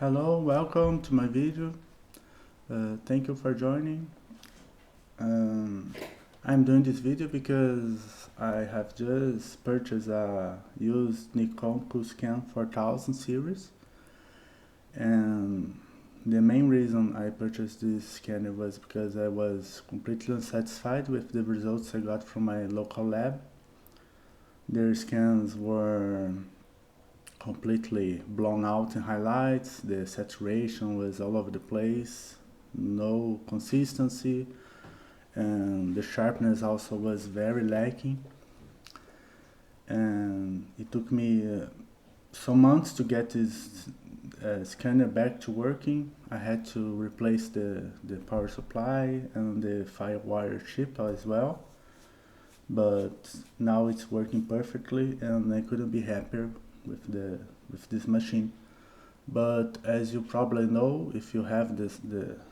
Hello, welcome to my video. Thank you for joining. I'm doing this video because I have just purchased a used Nikon CoolScan 4000 series, and the main reason I purchased this scanner was because I was completely unsatisfied with the results I got from my local lab. Their scans were completely blown out in highlights, the saturation was all over the place, no consistency, and the sharpness also was very lacking. And it took me some months to get this scanner back to working. I had to replace the power supply and the firewire chip as well, but now it's working perfectly and I couldn't be happier with this machine. But as you probably know, if you have the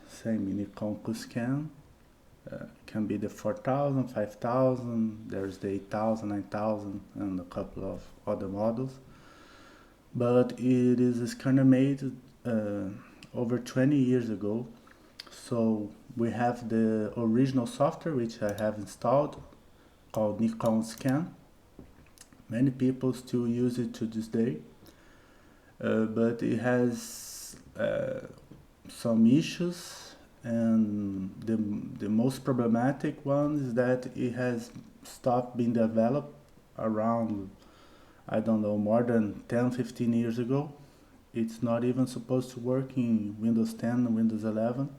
same Nikon CoolScan, can be the 4000, 5000, there's the 8000, 9000, and a couple of other models. But it is a scanner made over 20 years ago. So we have the original software which I have installed called Nikon Scan. Many people still use it to this day, but it has some issues, and the most problematic one is that it has stopped being developed around, I don't know, more than 10-15 years ago. It's not even supposed to work in Windows 10 and Windows 11.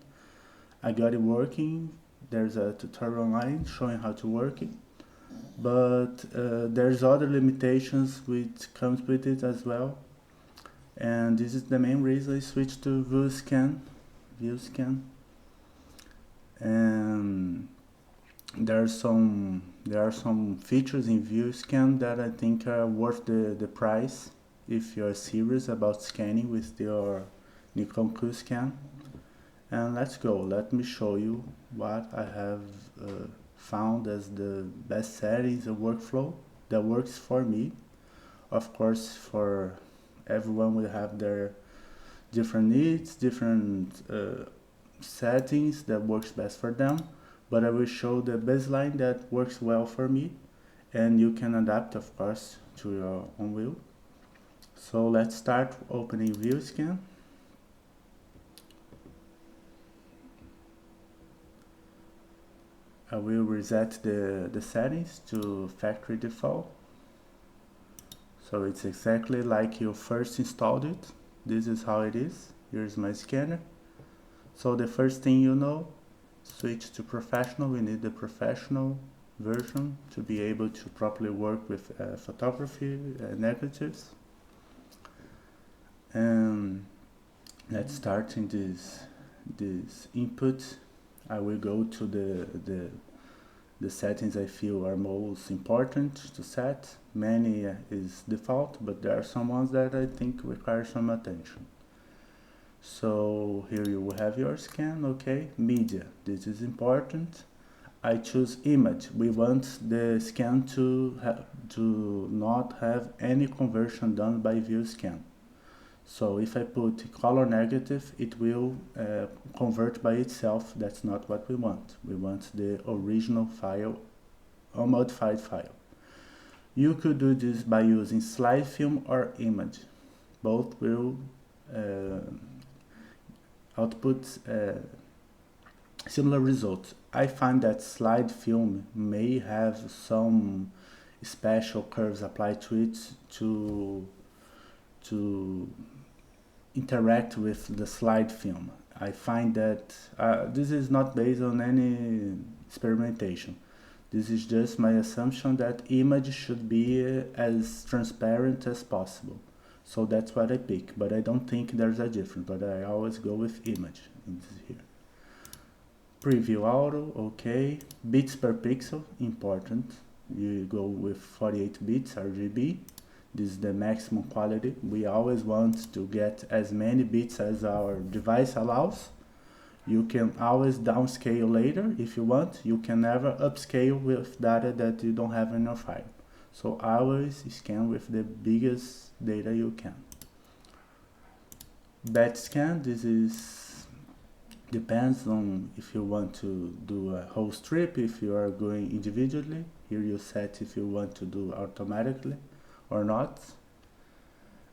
I got it working. There's a tutorial online showing how to work it, but there's other limitations which comes with it as well, and this is the main reason I switched to VueScan. And there are some features in VueScan that I think are worth the price if you're serious about scanning with your Nikon CoolScan. And let's go. Let me show you what I have found as the best settings and workflow that works for me. Of course, for everyone will have their different needs, different settings that works best for them, but I will show the baseline that works well for me, and you can adapt, of course, to your own will. So let's start opening VueScan. I will reset the settings to factory default. So it's exactly like you first installed it. This is how it is. Here's my scanner. So the first thing you know, switch to professional. We need the professional version to be able to properly work with photography negatives. And let's start in this input. I will go to the settings I feel are most important to set. Many is default, but there are some ones that I think require some attention. So here you will have your scan. Okay, media, this is important. I choose image. We want the scan to not have any conversion done by VueScan. So if I put color negative, it will convert by itself. That's not what we want. We want the original file, unmodified file. You could do this by using slide film or image. Both will output similar results. I find that slide film may have some special curves applied to it to interact with the slide film. I find that this is not based on any experimentation. This is just my assumption that image should be as transparent as possible. So that's what I pick, but I don't think there's a difference, but I always go with image in here. Preview auto, okay. Bits per pixel, important. You go with 48 bits RGB. This is the maximum quality. We always want to get as many bits as our device allows. You can always downscale later if you want. You can never upscale with data that you don't have in your file. So always scan with the biggest data you can. Batch scan, this is depends on if you want to do a whole strip, if you are going individually. Here you set if you want to do automatically or not.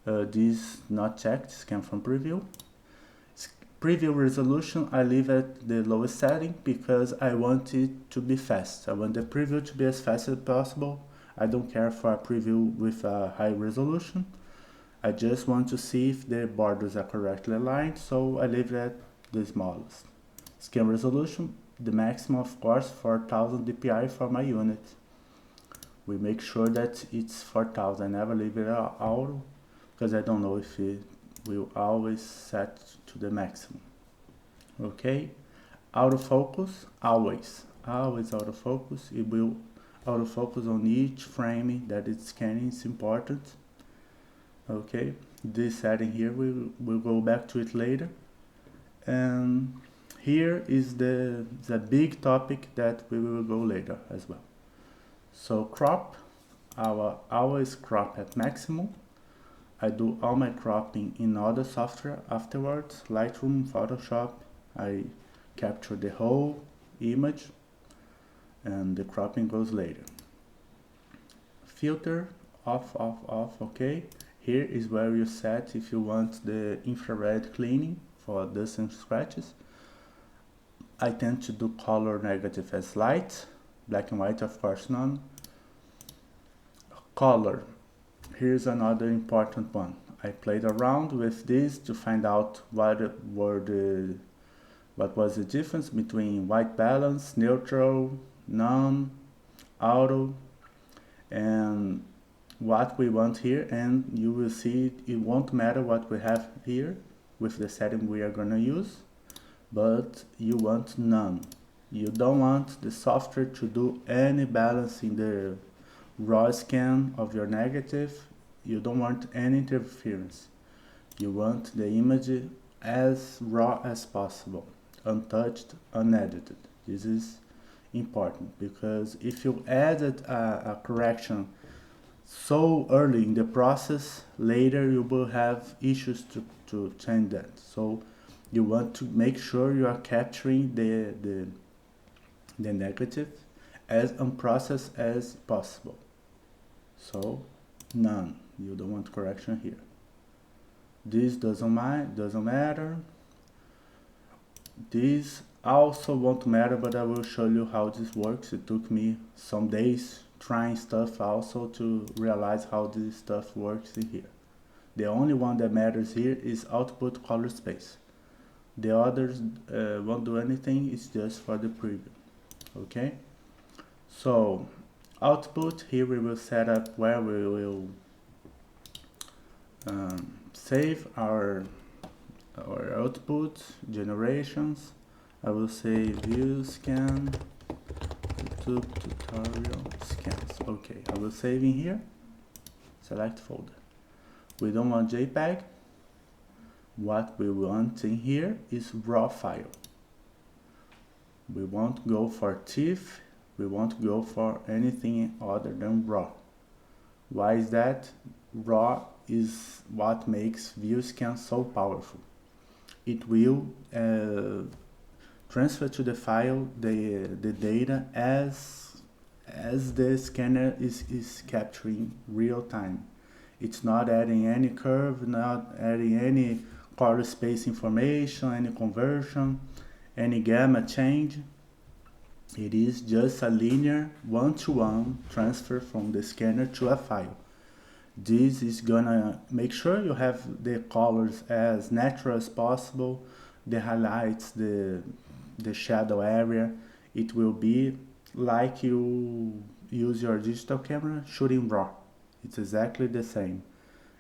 This not checked, scan from preview. Preview resolution, I leave at the lowest setting because I want it to be fast. I want the preview to be as fast as possible. I don't care for a preview with a high resolution. I just want to see if the borders are correctly aligned, so I leave it at the smallest. Scan resolution, the maximum of course 4000 dpi for my unit. We make sure that it's 4000, I never leave it auto because I don't know if it will always set to the maximum. Okay, autofocus, always autofocus. It will autofocus on each frame that it's scanning, it's important. Okay, this setting here, we'll go back to it later. And here is the big topic that we will go later as well. So crop, I will always crop at maximum. I do all my cropping in other software afterwards, Lightroom, Photoshop. I capture the whole image and the cropping goes later. Filter, off, okay. Here is where you set if you want the infrared cleaning for dust and scratches. I tend to do color negative as light, black and white of course none. Color, here's another important one. I played around with this to find out what was the difference between white balance, neutral, none, auto, and what we want here, and you will see it won't matter what we have here with the setting we are gonna use, but you want none. You don't want the software to do any balance in the raw scan of your negative. You don't want any interference. You want the image as raw as possible, untouched, unedited. This is important because if you added a correction so early in the process, later you will have issues to change that. So you want to make sure you are capturing the negative as unprocessed as possible. So none, you don't want correction here. This doesn't matter. This also won't matter, but I will show you how this works. It took me some days trying stuff also to realize how this stuff works in here. The only one that matters here is output color space. The others won't do anything, it's just for the preview. Okay, so output, here we will set up where we will save our output generations. I will say VueScan YouTube tutorial scans. Okay, I will save in here, select folder. We don't want JPEG. What we want in here is raw file. We won't go for TIFF, we won't go for anything other than raw. Why is that? Raw is what makes VueScan so powerful. It will transfer to the file the data as the scanner is capturing real time. It's not adding any curve, not adding any color space information, any conversion, any gamma change. It is just a linear one-to-one transfer from the scanner to a file. This is gonna make sure you have the colors as natural as possible, the highlights, the shadow area. It will be like you use your digital camera shooting raw. It's exactly the same.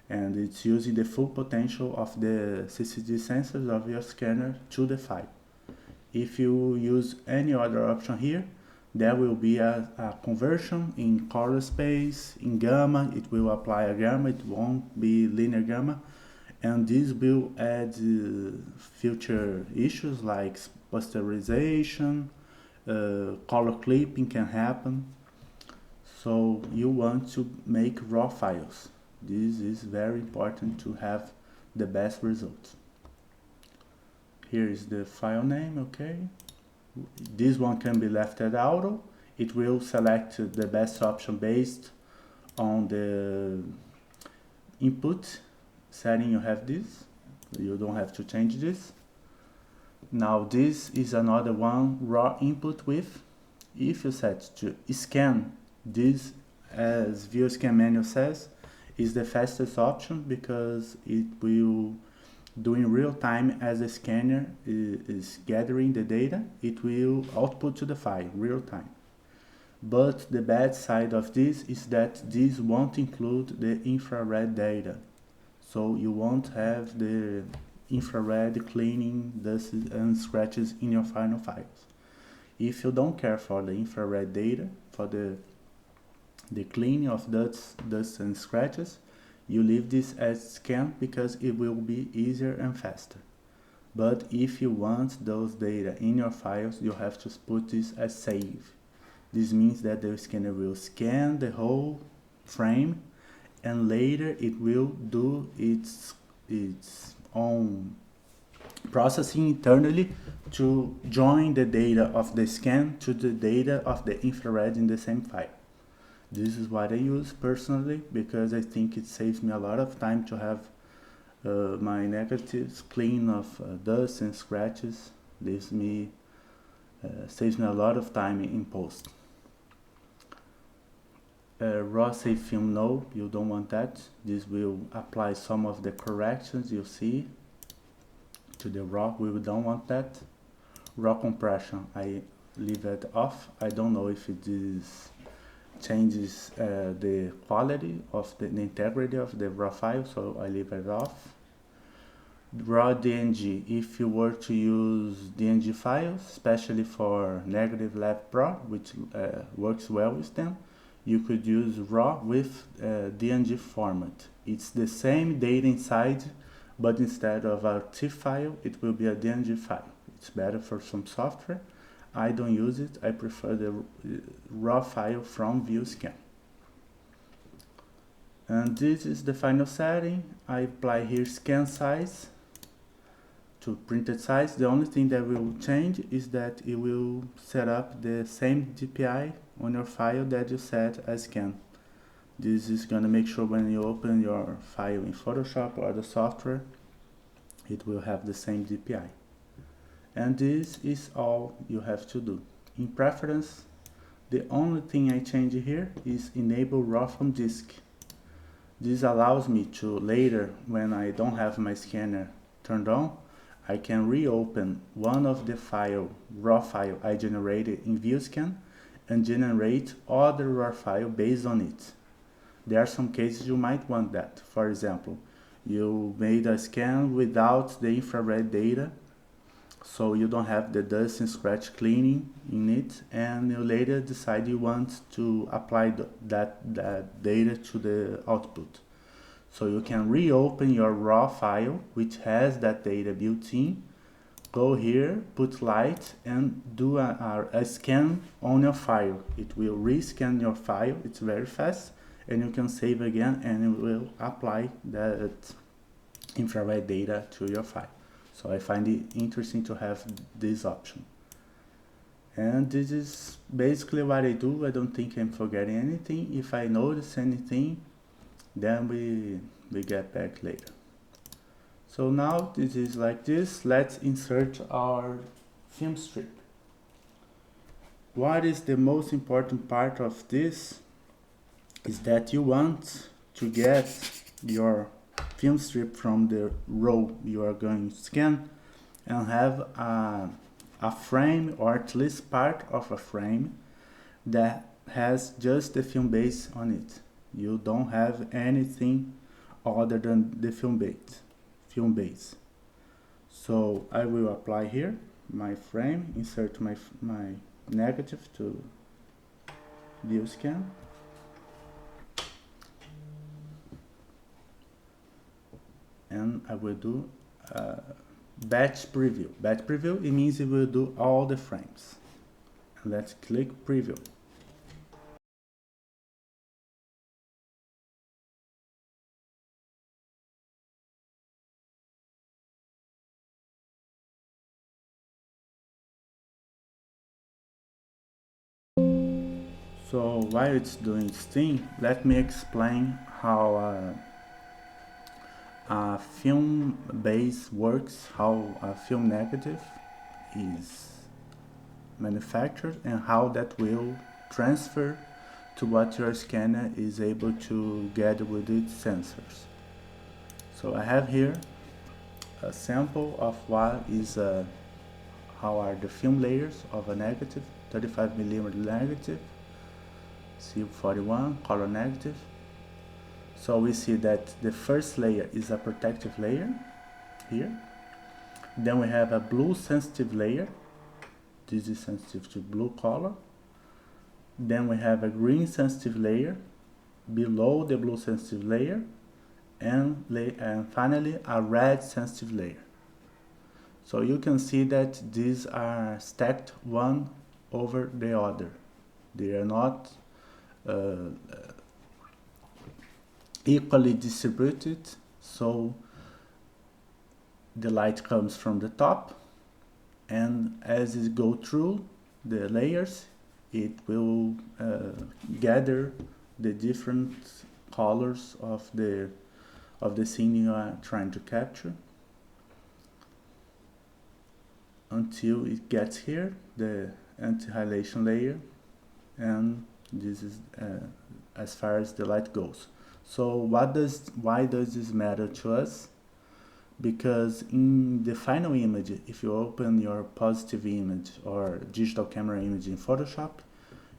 And it's using the full potential of the CCD sensors of your scanner to the file. If you use any other option here, there will be a conversion in color space, in gamma. It will apply a gamma, it won't be linear gamma. And this will add future issues like posterization, color clipping can happen. So you want to make raw files. This is very important to have the best results. Here is the file name, okay. This one can be left at auto. It will select the best option based on the input setting you have this. You don't have to change this. Now this is another one, raw input with. If you set to scan, this, as VueScan manual says, is the fastest option because it will do in real time as the scanner is gathering the data, it will output to the file real time. But the bad side of this is that this won't include the infrared data. So you won't have the infrared cleaning dust and scratches in your final files. If you don't care for the infrared data, for the cleaning of dust and scratches, you leave this as scan because it will be easier and faster. But if you want those data in your files, you have to put this as save. This means that the scanner will scan the whole frame and later it will do its own processing internally to join the data of the scan to the data of the infrared in the same file. This is what I use personally because I think it saves me a lot of time to have my negatives clean of dust and scratches. Saves me a lot of time in post. Raw save film, no, you don't want that. This will apply some of the corrections you see to the raw. We don't want that. Raw compression, I leave it off. I don't know if it is changes the quality of the integrity of the raw file, so I leave it off. Raw DNG, if you were to use DNG files, especially for negative lab pro, which works well with them, you could use raw with DNG format. It's the same data inside, but instead of a TIFF file, it will be a DNG file. It's better for some software. I don't use it. I prefer the raw file from VueScan. And this is the final setting. I apply here scan size to printed size. The only thing that will change is that it will set up the same DPI on your file that you set as scan. This is going to make sure when you open your file in Photoshop or other software, it will have the same DPI. And this is all you have to do. In preference, the only thing I change here is enable raw from disk. This allows me to later, when I don't have my scanner turned on, I can reopen one of the raw file I generated in VueScan and generate other raw file based on it. There are some cases you might want that. For example, you made a scan without the infrared data, so you don't have the dust and scratch cleaning in it, and you later decide you want to apply that data to the output. So you can reopen your raw file, which has that data built in, go here, put light, and do a scan on your file. It will rescan your file, it's very fast, and you can save again, and it will apply that infrared data to your file. So I find it interesting to have this option. And this is basically what I do. I don't think I'm forgetting anything. If I notice anything, then we get back later. So now this is like this. Let's insert our film strip. What is the most important part of this is that you want to get your film strip from the row you are going to scan and have a frame, or at least part of a frame, that has just the film base on it. You don't have anything other than the film base. So I will apply here my frame, insert my negative to VueScan. And I will do batch preview. Batch preview, it means it will do all the frames. Let's click preview. So while it's doing its thing, let me explain how a film base works, how a film negative is manufactured, and how that will transfer to what your scanner is able to get with its sensors. So I have here a sample of what is how are the film layers of a negative, 35mm negative, C41 color negative. So we see that the first layer is a protective layer here. Then we have a blue sensitive layer. This is sensitive to blue color. Then we have a green sensitive layer below the blue sensitive layer, and finally a red sensitive layer. So you can see that these are stacked one over the other. They are not equally distributed, so the light comes from the top, and as it goes through the layers, it will gather the different colors of the scene you are trying to capture, until it gets here, the anti-halation layer, and this is as far as the light goes. So why does this matter to us? Because in the final image, if you open your positive image or digital camera image in Photoshop,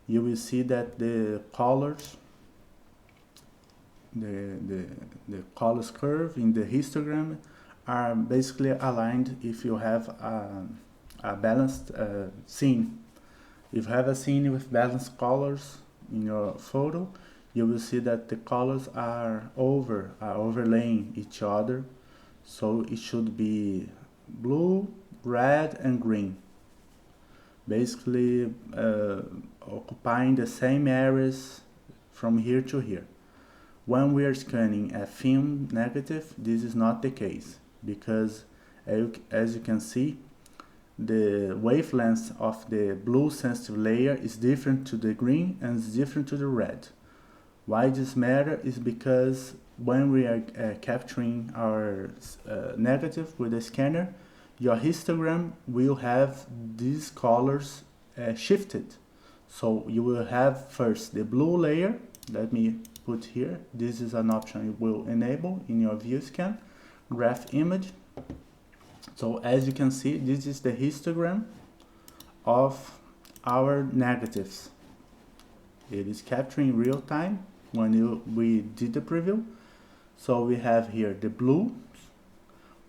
you will see that the colors, the colors curve in the histogram are basically aligned if you have a balanced scene. If you have a scene with balanced colors in your photo, you will see that the colors are overlaying each other. So it should be blue, red, and green, basically occupying the same areas from here to here. When we are scanning a film negative, this is not the case, because as you can see, the wavelength of the blue sensitive layer is different to the green and is different to the red. Why this matter is because when we are capturing our negative with the scanner, your histogram will have these colors shifted. So you will have first the blue layer. Let me put here. This is an option you will enable in your VueScan graph image. So as you can see, this is the histogram of our negatives. It is capturing real time when we did the preview. So we have here the blue,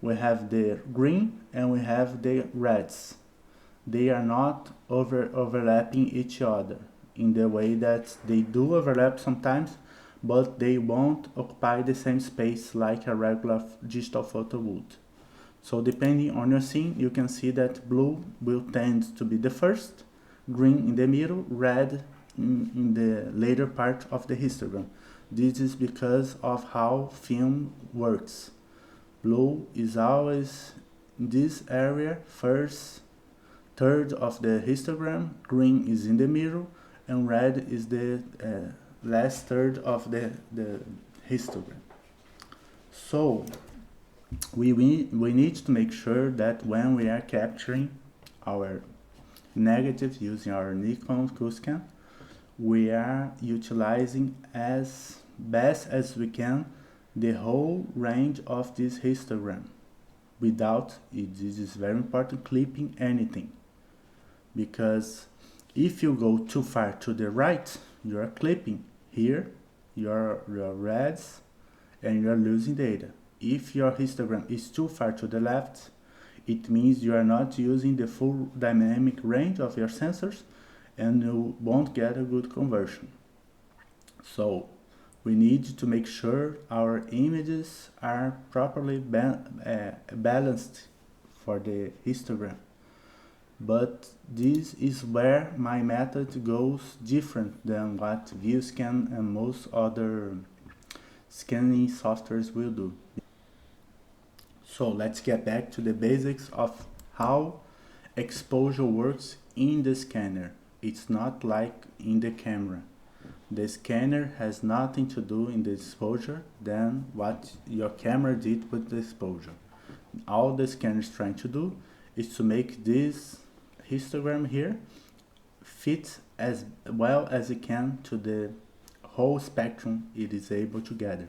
we have the green, and we have the reds. They are not overlapping each other in the way that they do overlap sometimes, but they won't occupy the same space like a regular digital photo would. So depending on your scene, you can see that blue will tend to be the first, green in the middle, red in the later part of the histogram. This is because of how film works. Blue is always in this area, first third of the histogram, green is in the middle, and red is the last third of the histogram. So we need to make sure that when we are capturing our negatives using our Nikon CoolScan, we are utilizing as best as we can the whole range of this histogram without, this is very important, clipping anything. Because if you go too far to the right, you are clipping here your reds and you are losing data. If your histogram is too far to the left, it means you are not using the full dynamic range of your sensors and you won't get a good conversion. So we need to make sure our images are properly balanced for the histogram. But this is where my method goes different than what VueScan and most other scanning softwares will do. So let's get back to the basics of how exposure works in the scanner. It's not like in the camera. The scanner has nothing to do in the exposure than what your camera did with the exposure. All the scanner is trying to do is to make this histogram here fit as well as it can to the whole spectrum it is able to gather.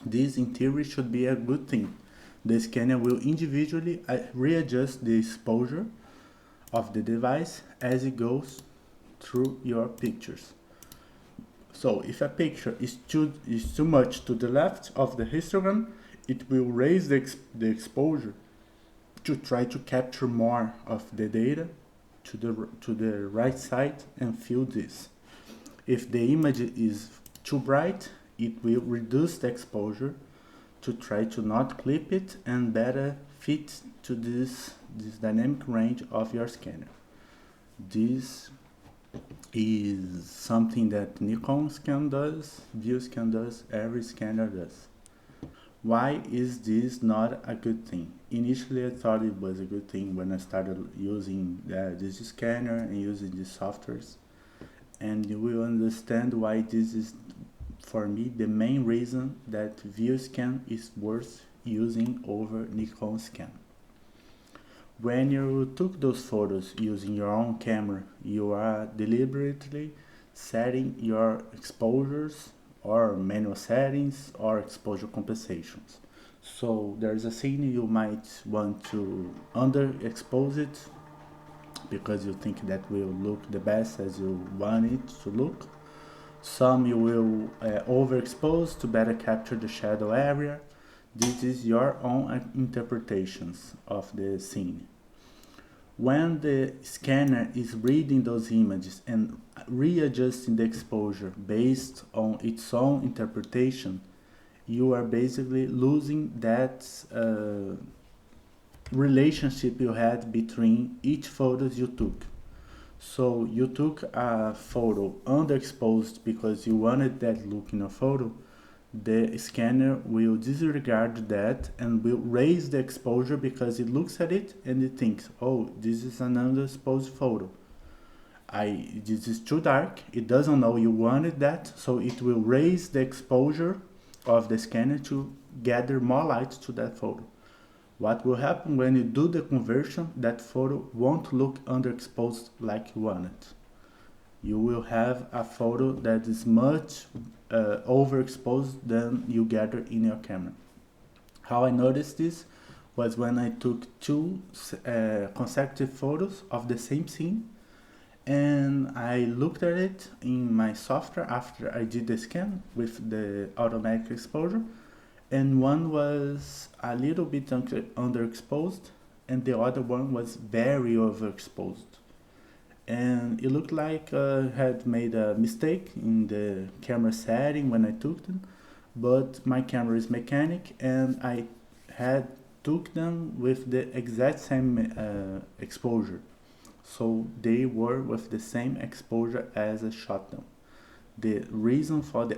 This in theory should be a good thing. The scanner will individually readjust the exposure of the device as it goes through your pictures. So if a picture is too much to the left of the histogram, it will raise the exposure to try to capture more of the data to the right side and fill this. If the image is too bright, it will reduce the exposure to try to not clip it and better fit to this dynamic range of your scanner. This is something that Nikon scan does, VueScan does, every scanner does. Why is this not a good thing? Initially I thought it was a good thing when I started using this scanner and using these softwares, and you will understand why this is, for me, the main reason that VueScan is worth using over Nikon scan. When you took those photos using your own camera, you are deliberately setting your exposures or manual settings or exposure compensations. So there's a scene you might want to underexpose it because you think that will look the best as you want it to look. Some you will overexpose to better capture the shadow area. This is your own interpretations of the scene. When the scanner is reading those images and readjusting the exposure based on its own interpretation, you are basically losing that relationship you had between each photos you took. So you took a photo underexposed because you wanted that look in a photo. The scanner will disregard that and will raise the exposure because it looks at it and it thinks, oh, this is an underexposed photo. This is too dark. It doesn't know you wanted that, so it will raise the exposure of the scanner to gather more light to that photo. What will happen when you do the conversion, that photo won't look underexposed like you want it. You will have a photo that is much overexposed than you gather in your camera. How I noticed this was when I took two consecutive photos of the same scene, and I looked at it in my software after I did the scan with the automatic exposure, and one was a little bit underexposed and the other one was very overexposed. And it looked like I had made a mistake in the camera setting when I took them, but my camera is mechanic and I had took them with the exact same exposure. So they were with the same exposure as I shot them. The reason for the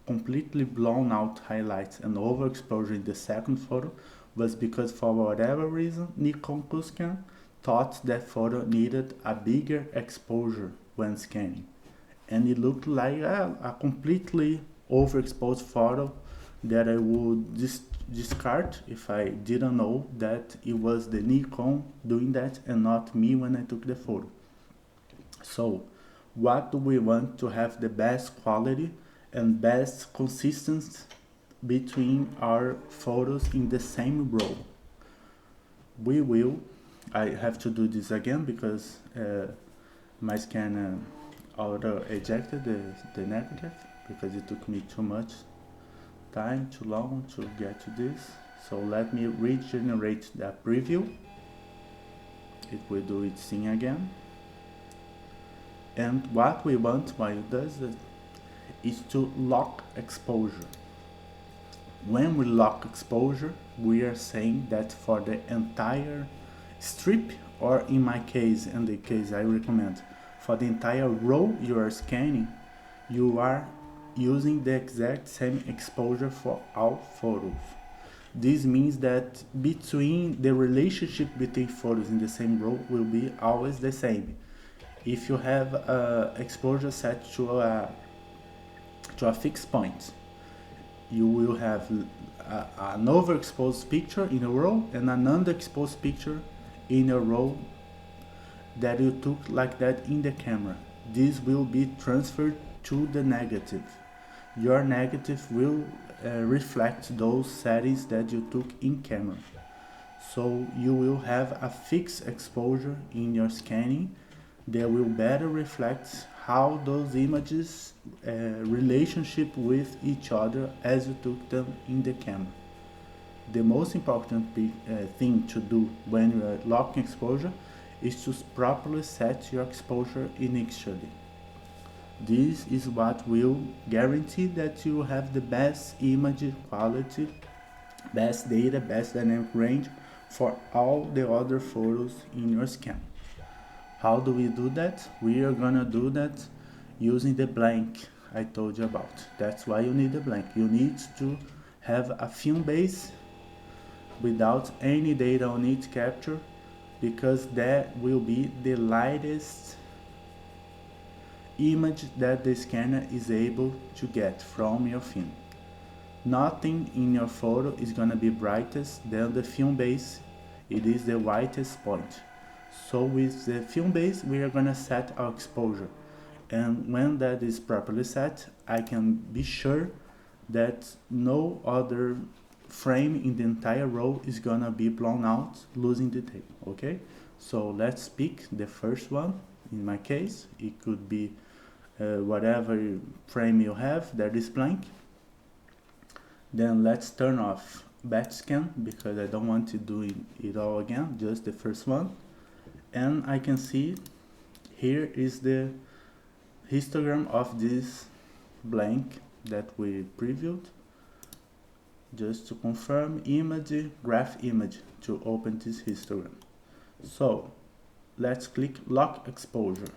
completely blown out highlights and overexposure in the second photo was because for whatever reason Nikon CoolScan thought that photo needed a bigger exposure when scanning, and it looked like a completely overexposed photo that I would discard if I didn't know that it was the Nikon doing that and not me when I took the photo. So what do we want to have the best quality and best consistency between our photos in the same row? I have to do this again because my scanner auto ejected the negative because it took me too much time, too long to get to this. So let me regenerate the preview. It will do its thing again. And what we want while it does it is to lock exposure. When we lock exposure, we are saying that for the entire strip, or in my case, and the case I recommend, for the entire row you are scanning, you are using the exact same exposure for all photos. This means that between the relationship between photos in the same row will be always the same. If you have exposure set to a to a fixed point. You will have an overexposed picture in a row and an underexposed picture in a row that you took like that in the camera. This will be transferred to the negative. Your negative will reflect those settings that you took in camera. So you will have a fixed exposure in your scanning that will better reflect how those images relationship with each other as you took them in the camera. The most important thing to do when you are locking exposure is to properly set your exposure initially. This is what will guarantee that you have the best image quality, best data, best dynamic range for all the other photos in your scan. How do we do that? We are gonna do that using the blank I told you about. That's why you need a blank. You need to have a film base without any data on it captured, because that will be the lightest image that the scanner is able to get from your film. Nothing in your photo is gonna be brightest than the film base. It is the whitest point. So with the film base, we are gonna set our exposure. And when that is properly set, I can be sure that no other frame in the entire row is gonna be blown out, losing detail, okay? So let's pick the first one. In my case, it could be whatever frame you have that is blank. Then let's turn off batch scan because I don't want to do it all again, just the first one. And I can see here is the histogram of this blank that we previewed. Just to confirm, image, graph image to open this histogram. So let's click lock exposure.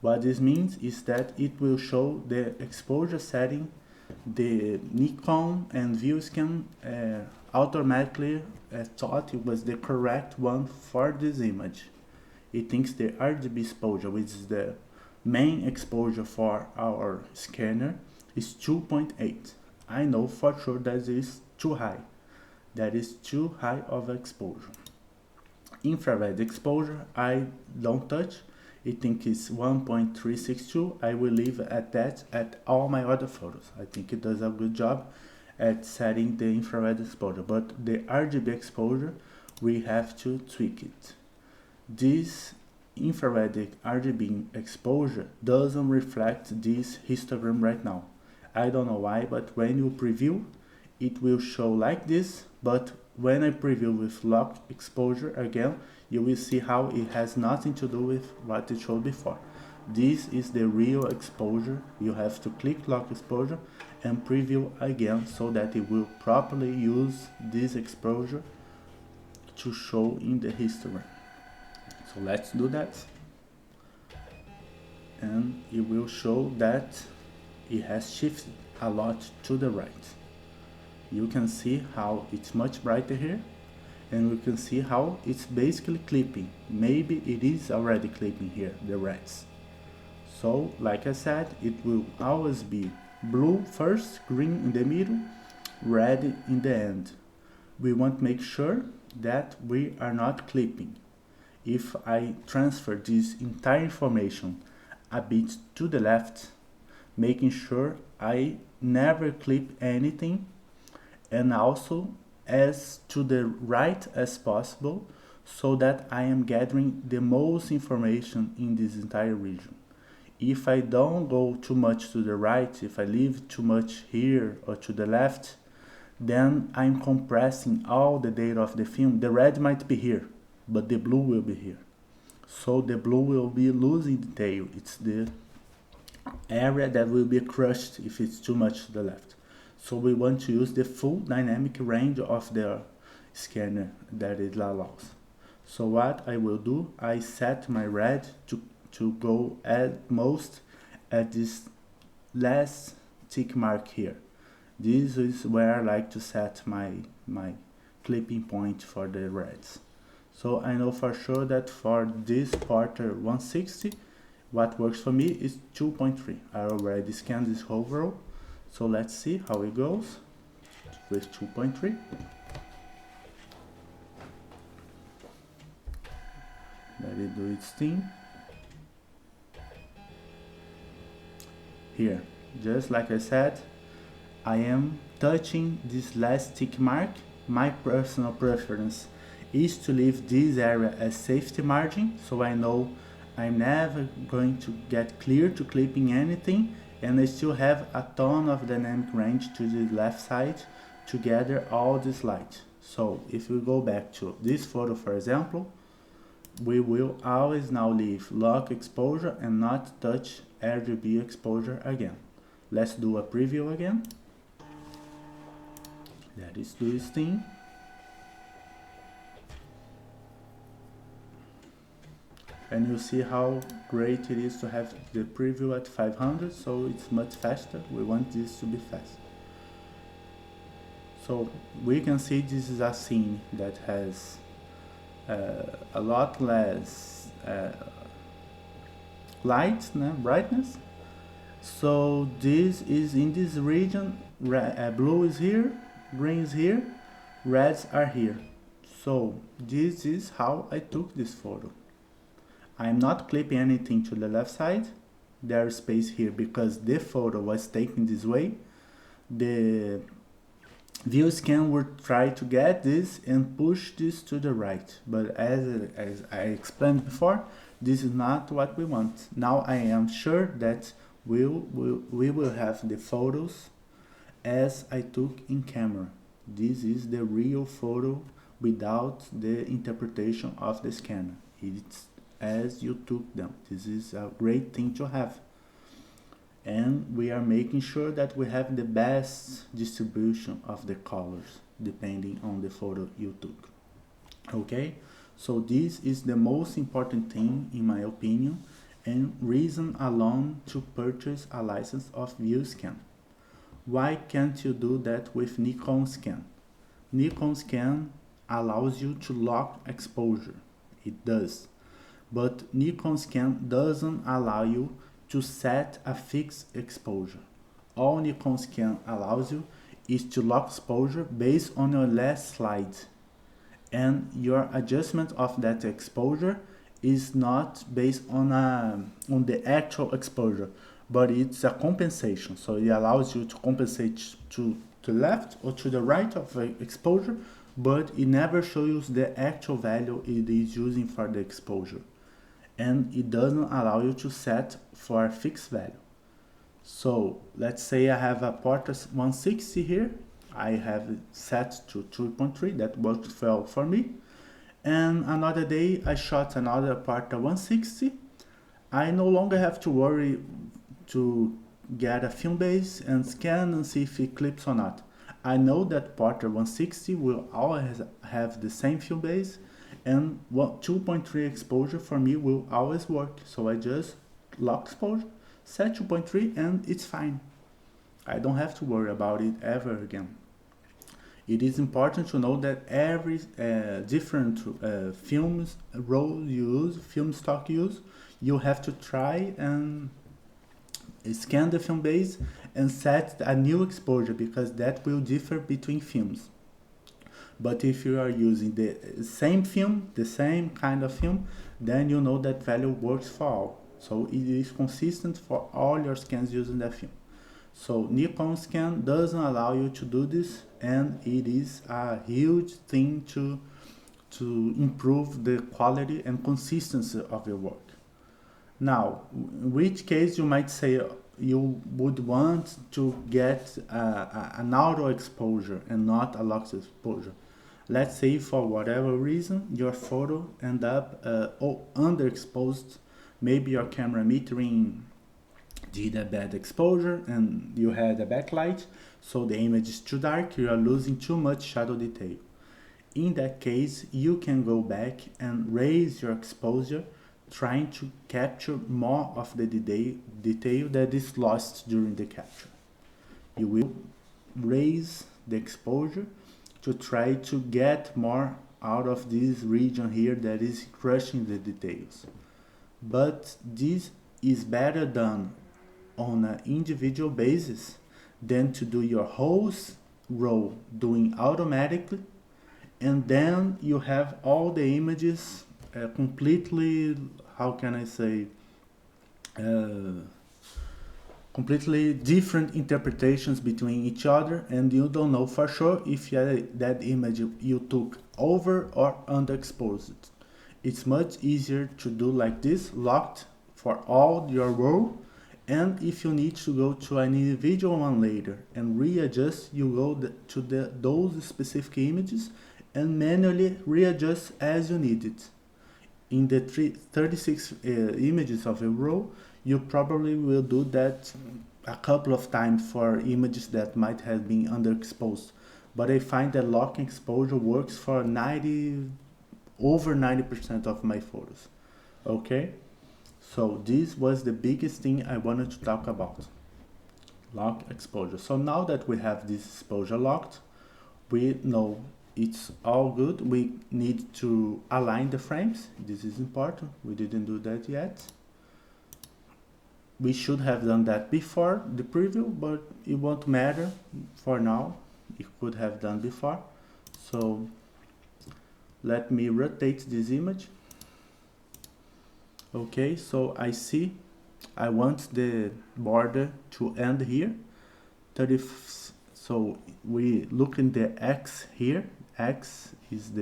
What this means is that it will show the exposure setting the Nikon and VueScan automatically thought it was the correct one for this image. It thinks the RGB exposure, which is the main exposure for our scanner, is 2.8. I know for sure that is too high. That is too high of exposure. Infrared exposure, I don't touch. It thinks it's 1.362. I will leave at that at all my other photos. I think it does a good job at setting the infrared exposure, but the RGB exposure, we have to tweak it. This infrared RGB exposure doesn't reflect this histogram right now. I don't know why, but when you preview, it will show like this, but when I preview with lock exposure again, you will see how it has nothing to do with what it showed before. This is the real exposure. You have to click lock exposure and preview again so that it will properly use this exposure to show in the histogram. So let's do that. And it will show that it has shifted a lot to the right. You can see how it's much brighter here, and we can see how it's basically clipping. Maybe it is already clipping here, the reds. So, like I said, it will always be blue first, green in the middle, red in the end. We want to make sure that we are not clipping. If I transfer this entire information a bit to the left, making sure I never clip anything, and also as to the right as possible, so that I am gathering the most information in this entire region. If I don't go too much to the right, if I leave too much here or to the left, then I'm compressing all the data of the film. The red might be here, but the blue will be here. So the blue will be losing detail. It's the area that will be crushed if it's too much to the left. So we want to use the full dynamic range of the scanner that it allows. So what I will do, I set my red to go at most at this last tick mark here. This is where I like to set my clipping point for the reds. So I know for sure that for this quarter 160, What works for me is 2.3. I already scanned this whole row, so let's see how it goes with 2.3. Let it do its thing. Here, just like I said, I am touching this last tick mark. My personal preference is to leave this area as safety margin, so I know I'm never going to get clear to clipping anything, and I still have a ton of dynamic range to the left side to gather all this light. So if we go back to this photo, for example, we will always now leave lock exposure and not touch RGB exposure again. Let's do a preview again. That is do its thing. And you see how great it is to have the preview at 500, so it's much faster. We want this to be fast. So we can see this is a scene that has a lot less light, brightness. So this is in this region, blue is here, green is here, reds are here. So this is how I took this photo. I'm not clipping anything to the left side. There's space here because the photo was taken this way. The VueScan would try to get this and push this to the right. But as I explained before, this is not what we want. Now I am sure that we will have the photos as I took in camera. This is the real photo without the interpretation of the scanner. It's as you took them. This is a great thing to have. And we are making sure that we have the best distribution of the colors depending on the photo you took. Okay, so this is the most important thing in my opinion and reason alone to purchase a license of VueScan. Why can't you do that with Nikon Scan? Nikon Scan allows you to lock exposure. It does. But Nikon Scan doesn't allow you to set a fixed exposure. All Nikon Scan allows you is to lock exposure based on your last slide. And your adjustment of that exposure is not based on the actual exposure, but it's a compensation. So it allows you to compensate to the left or to the right of the exposure, but it never shows the actual value it is using for the exposure. And it doesn't allow you to set for a fixed value. So let's say I have a Portra 160 here. I have it set to 2.3, that worked well for me. And another day I shot another Portra 160. I no longer have to worry to get a film base and scan and see if it clips or not. I know that Portra 160 will always have the same film base, and 2.3 exposure for me will always work. So I just lock exposure, set 2.3, and it's fine. I don't have to worry about it ever again. It is important to know that every different films roll you use, film stock you use, you have to try and scan the film base and set a new exposure, because that will differ between films. But if you are using the same film, the same kind of film, then you know that value works for all. So it is consistent for all your scans using that film. So Nikon Scan doesn't allow you to do this, and it is a huge thing to improve the quality and consistency of your work. Now, in which case you might say you would want to get an auto exposure and not a locked exposure. Let's say for whatever reason your photo end up underexposed. Maybe your camera metering did a bad exposure and you had a backlight, so the image is too dark, you are losing too much shadow detail. In that case, you can go back and raise your exposure, trying to capture more of the detail that is lost during the capture. You will raise the exposure to try to get more out of this region here that is crushing the details. But this is better done on an individual basis than to do your whole row doing automatically, and then you have all the images completely, how can I say, uh, completely different interpretations between each other, and you don't know for sure if that image you took over or underexposed. It's much easier to do like this, locked for all your row, and if you need to go to an individual one later and readjust, you go to those specific images and manually readjust as you need it. In the 36 images of a row, you probably will do that a couple of times for images that might have been underexposed. But I find that lock exposure works for over 90% of my photos. Okay, so this was the biggest thing I wanted to talk about, lock exposure. So now that we have this exposure locked, we know it's all good. We need to align the frames. This is important. We didn't do that yet. We should have done that before the preview, but it won't matter for now. It could have done before. So let me rotate this image. Okay, so I see I want the border to end here. So we look in the X here. X is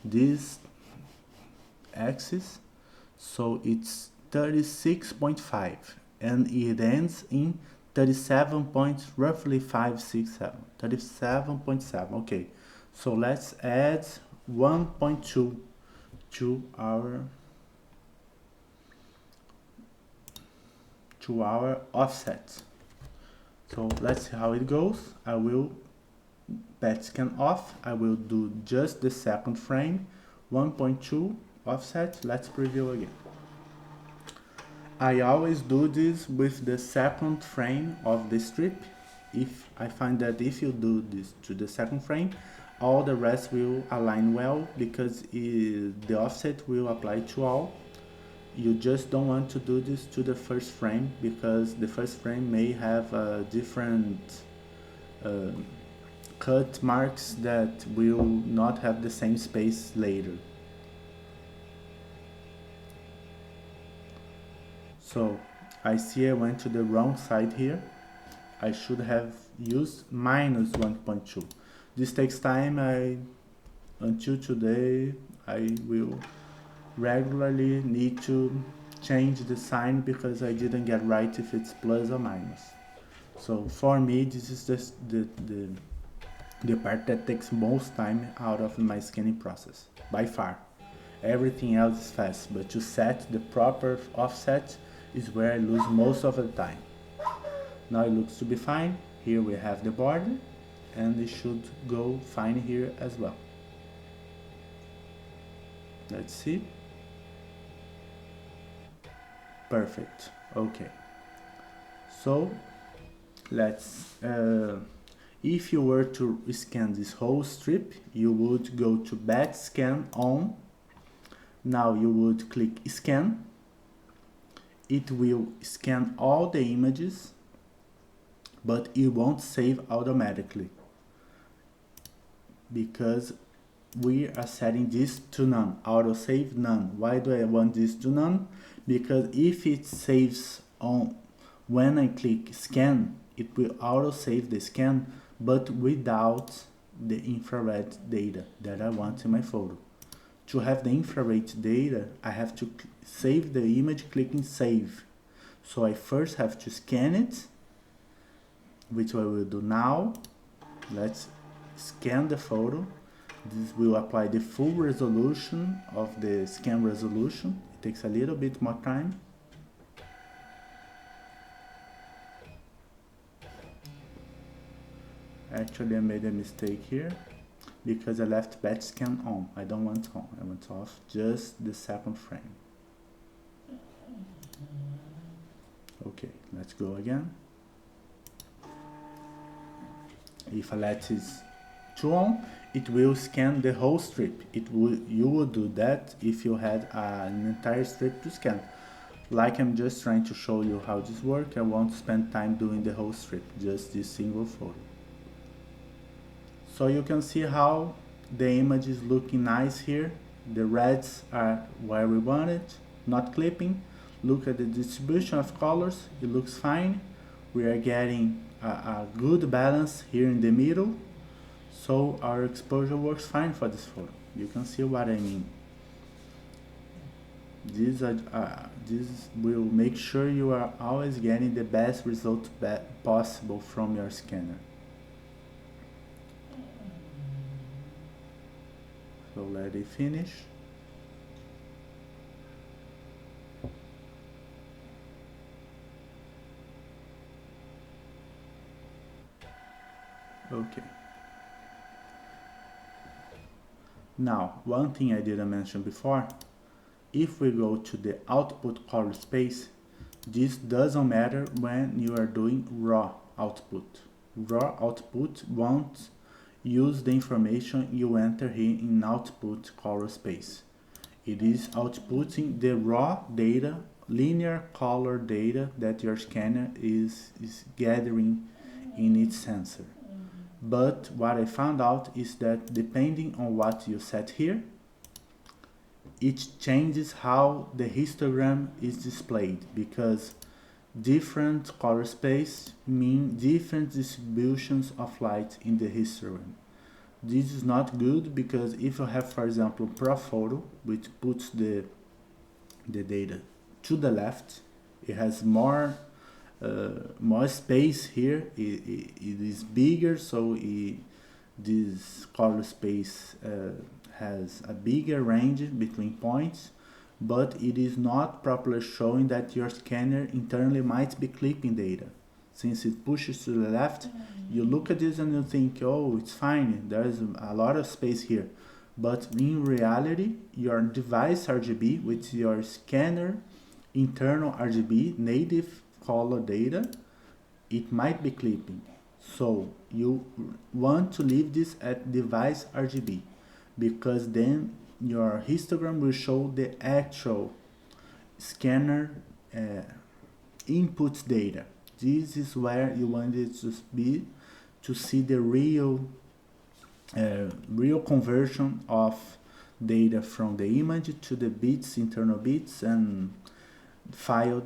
this axis, so it's 36.5 and it ends in 37 point roughly 567 37.7. Okay, so let's add 1.2 to our offset. So let's see how it goes. I will VueScan off. I will do just the second frame, 1.2 offset. Let's preview again. I always do this with the second frame of the strip. If I find that if you do this to the second frame, all the rest will align well because the offset will apply to all. You just don't want to do this to the first frame because the first frame may have different cut marks that will not have the same space later. So I see I went to the wrong side here. I should have used minus 1.2. This takes time. Until today I will regularly need to change the sign because I didn't get right if it's plus or minus. So for me this is just the part that takes most time out of my scanning process by far. Everything else is fast, but to set the proper offset is where I lose most of the time. Now it looks to be fine. Here we have the border and it should go fine here as well. Let's see. Perfect. Okay, so let's if you were to scan this whole strip, you would go to VueScan on. Now you would click scan. It will scan all the images, but it won't save automatically because we are setting this to none. Auto save none. Why do I want this to none? Because if it saves on when I click scan, it will auto save the scan, but without the infrared data that I want in my photo. To have the infrared data, I have to save the image clicking save. So I first have to scan it, which I will do now. Let's scan the photo. This will apply the full resolution of the scan resolution. It takes a little bit more time. Actually, I made a mistake here because I left VueScan on. I don't want on. I want off just the second frame. Okay, let's go again. If I let this to on, it will scan the whole strip. You would do that if you had an entire strip to scan. Like I'm just trying to show you how this works, I won't spend time doing the whole strip, just this single photo. So you can see how the image is looking nice here. The reds are where we want it, not clipping. Look at the distribution of colors, it looks fine. We are getting a good balance here in the middle. So our exposure works fine for this photo. You can see what I mean. This will make sure you are always getting the best result possible from your scanner. So let it finish. Okay. Now, one thing I didn't mention before, if we go to the output color space, this doesn't matter when you are doing raw output. Raw output won't use the information you enter here in output color space. It is outputting the raw data, linear color data that your scanner is gathering in its sensor. But what I found out is that depending on what you set here, it changes how the histogram is displayed, because different color space mean different distributions of light in the histogram. This is not good, because if you have, for example, Pro Photo, which puts the data to the left, it has more space here. It is bigger, so this color space has a bigger range between points, but it is not properly showing that your scanner internally might be clipping data. Since it pushes to the left, you look at this and you think, oh, it's fine, there's a lot of space here. But in reality, your device RGB, with your scanner internal RGB, native color data, it might be clipping. So you want to leave this at device RGB, because then your histogram will show the actual scanner input data. This is where you want it to be, to see the real conversion of data from the image to the bits, internal bits and file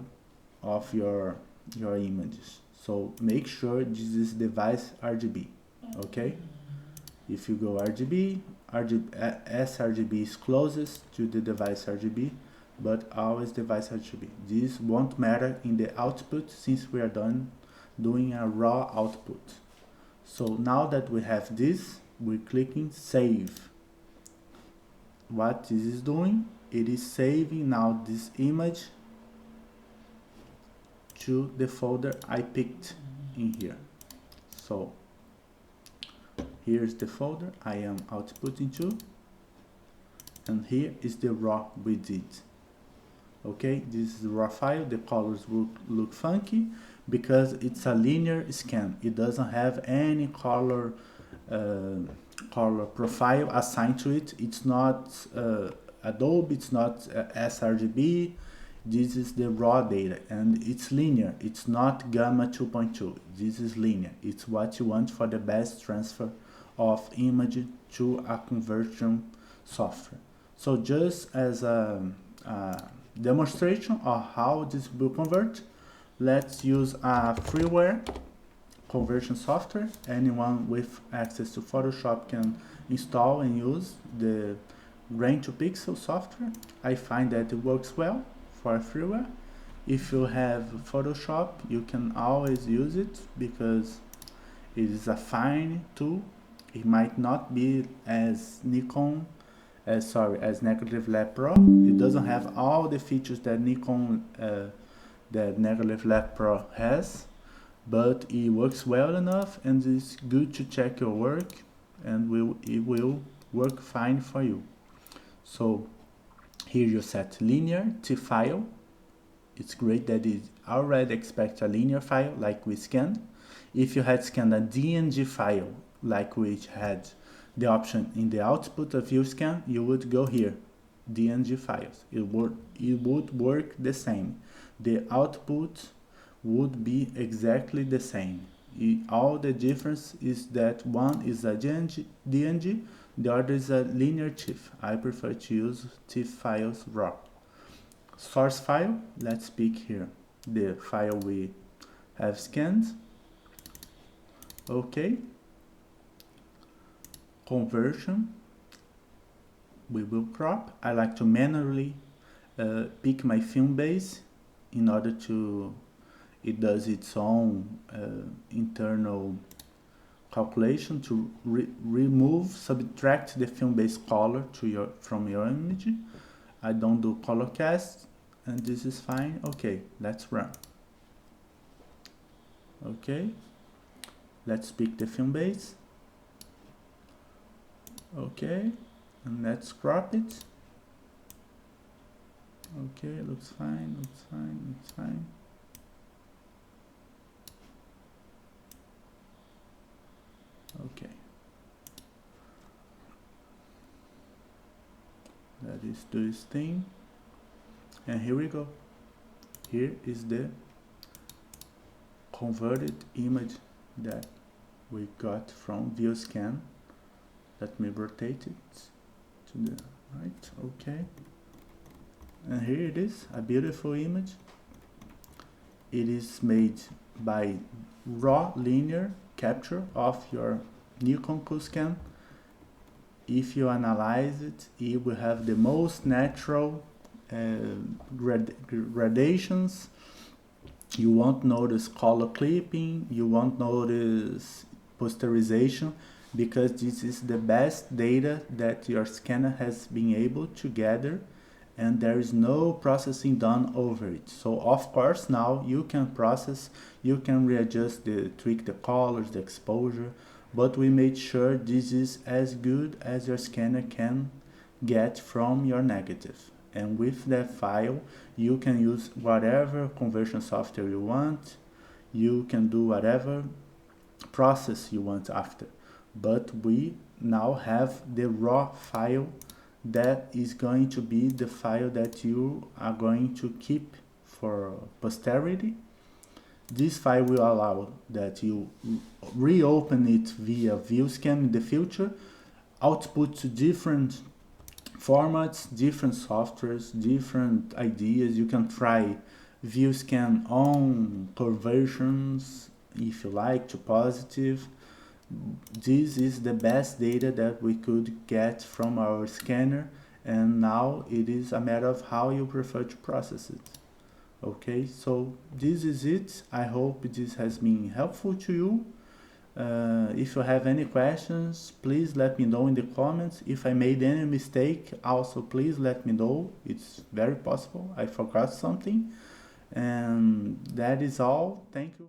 of your images. So make sure this is device RGB, okay? If you go RGB, sRGB is closest to the device RGB, but always device RGB. This won't matter in the output, since we are done doing a raw output. So now that we have this, we're clicking save. What this is doing, it is saving now this image to the folder I picked in here. So here's the folder I am outputting to, and here is the raw we did. Okay, this is the raw file. The colors will look funky because it's a linear scan. It doesn't have any color profile assigned to it. It's not Adobe, it's not sRGB. This is the raw data, and it's linear. It's not gamma 2.2. This is linear. It's what you want for the best transfer of image to a conversion software. So just as a demonstration of how this will convert, let's use a freeware conversion software. Anyone with access to Photoshop can install and use the grain to pixel software. I find that it works well for freeware. If you have Photoshop, you can always use it because it is a fine tool. It might not be as Nikon, as Negative Lab Pro. It doesn't have all the features that Nikon, that Negative Lab Pro has, but it works well enough, and it's good to check your work, and it will work fine for you. So here you set linear to file. It's great that it already expects a linear file like we scanned. If you had scanned a DNG file like we had the option in the output of VueScan, you would go here DNG files. It would work the same. The output would be exactly the same. All the difference is that one is a DNG, the other is a linear TIFF. I prefer to use TIFF files raw. Source file, let's pick here the file we have scanned. Okay. Conversion, we will crop. I like to manually pick my film base in order to, it does its own internal calculation to remove, subtract the film base color from your image. I don't do color cast, and this is fine. Okay, let's run. Okay, let's pick the film base. Okay, and let's crop it. Okay, looks fine, looks fine, looks fine. Okay, that is this thing, and here we go. Here is the converted image that we got from VueScan. Let me rotate it to the right. Okay, and here it is, a beautiful image. It is made by raw linear capture of your Nikon CoolScan. If you analyze it, it will have the most natural gradations. You won't notice color clipping, you won't notice posterization, because this is the best data that your scanner has been able to gather, and there is no processing done over it. So of course now you can process, you can readjust, tweak the colors, the exposure, but we made sure this is as good as your scanner can get from your negative. And with that file, you can use whatever conversion software you want. You can do whatever process you want after. But we now have the raw file that is going to be the file that you are going to keep for posterity. This file will allow that you reopen it via VueScan in the future, output to different formats, different softwares, different ideas. You can try VueScan on conversions if you like to positive. This is the best data that we could get from our scanner, and now it is a matter of how you prefer to process it. Okay, so this is it. I hope this has been helpful to you. If you have any questions, please let me know in the comments. If I made any mistake, also please let me know. It's very possible I forgot something. And that is all. Thank you.